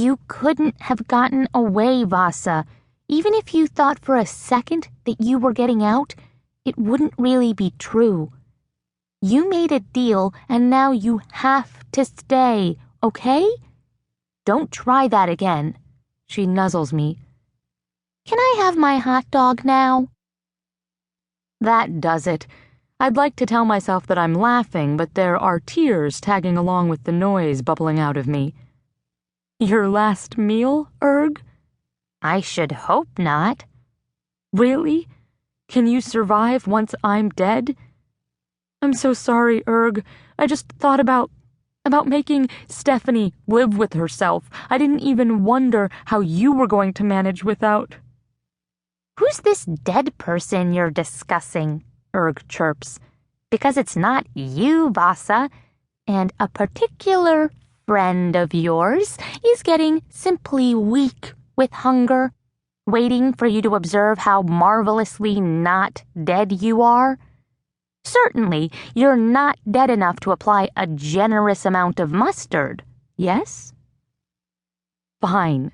You couldn't have gotten away, Vassa. Even if you thought for a second that you were getting out, it wouldn't really be true. You made a deal, and now you have to stay, okay? Don't try that again. She nuzzles me. Can I have my hot dog now? That does it. I'd like to tell myself that I'm laughing, but there are tears tagging along with the noise bubbling out of me. Your last meal, Erg? I should hope not. Really? Can you survive once I'm dead? I'm so sorry, Erg. I just thought about making Stephanie live with herself. I didn't even wonder how you were going to manage without... Who's this dead person you're discussing? Erg chirps. Because it's not you, Vassa, and a particular friend of yours is getting simply weak with hunger, waiting for you to observe how marvelously not dead you are. Certainly, you're not dead enough to apply a generous amount of mustard, yes? Fine.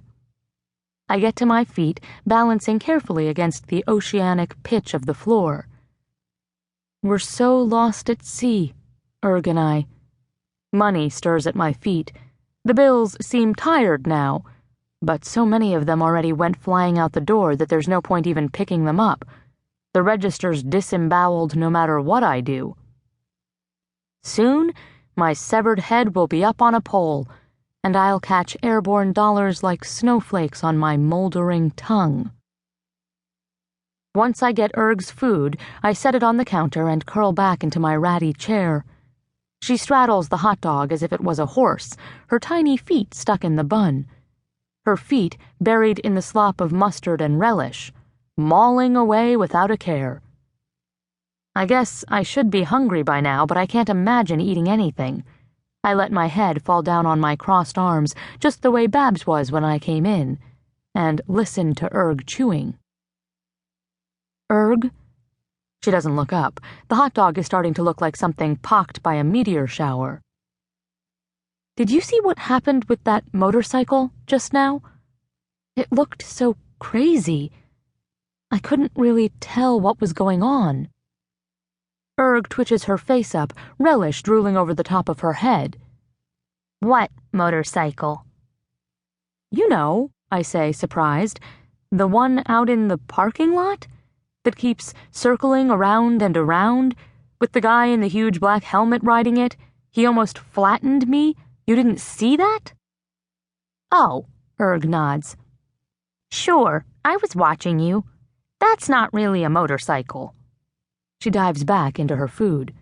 I get to my feet, balancing carefully against the oceanic pitch of the floor. We're so lost at sea, Erg and I. Money stirs at my feet. The bills seem tired now, but so many of them already went flying out the door that there's no point even picking them up. The register's disemboweled no matter what I do. Soon, my severed head will be up on a pole, and I'll catch airborne dollars like snowflakes on my moldering tongue. Once I get Erg's food, I set it on the counter and curl back into my ratty chair. She straddles the hot dog as if it was a horse, her tiny feet stuck in the bun. Her feet buried in the slop of mustard and relish, mauling away without a care. I guess I should be hungry by now, but I can't imagine eating anything. I let my head fall down on my crossed arms, just the way Babs was when I came in, and listened to Erg chewing. Erg? She doesn't look up. The hot dog is starting to look like something pocked by a meteor shower. Did you see what happened with that motorcycle just now? It looked so crazy. I couldn't really tell what was going on. Erg twitches her face up, relish drooling over the top of her head. What motorcycle? You know, I say, surprised. The one out in the parking lot? That keeps circling around and around, with the guy in the huge black helmet riding it. He almost flattened me. You didn't see that? Oh, Erg nods. Sure, I was watching you. That's not really a motorcycle. She dives back into her food.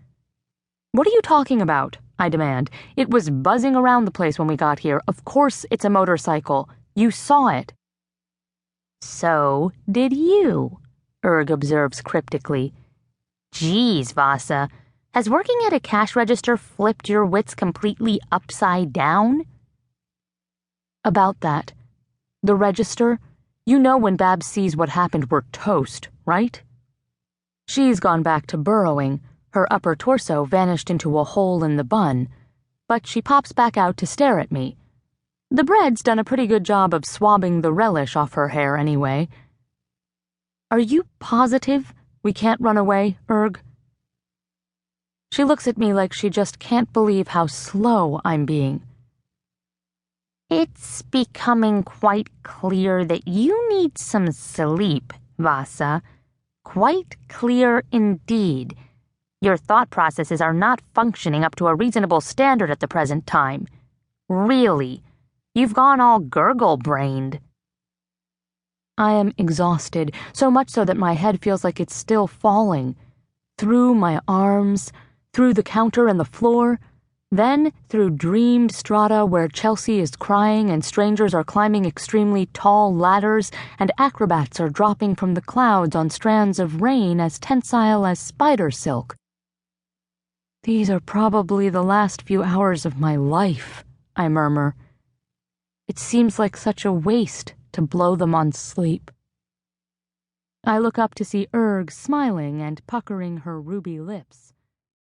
What are you talking about? I demand. It was buzzing around the place when we got here. Of course it's a motorcycle. You saw it. So did you, Erg observes cryptically. Geez, Vassa, has working at a cash register flipped your wits completely upside down? About that. The register? You know when Babs sees what happened, we're toast, right? She's gone back to burrowing. Her upper torso vanished into a hole in the bun, but she pops back out to stare at me. The bread's done a pretty good job of swabbing the relish off her hair anyway. Are you positive we can't run away, Erg? She looks at me like she just can't believe how slow I'm being. It's becoming quite clear that you need some sleep, Vassa. Quite clear indeed. Your thought processes are not functioning up to a reasonable standard at the present time. Really, you've gone all gurgle-brained. I am exhausted, so much so that my head feels like it's still falling. Through my arms, through the counter and the floor, then through dreamed strata where Chelsea is crying and strangers are climbing extremely tall ladders and acrobats are dropping from the clouds on strands of rain as tensile as spider silk. These are probably the last few hours of my life, I murmur. It seems like such a waste to blow them on sleep. I look up to see Erg smiling and puckering her ruby lips.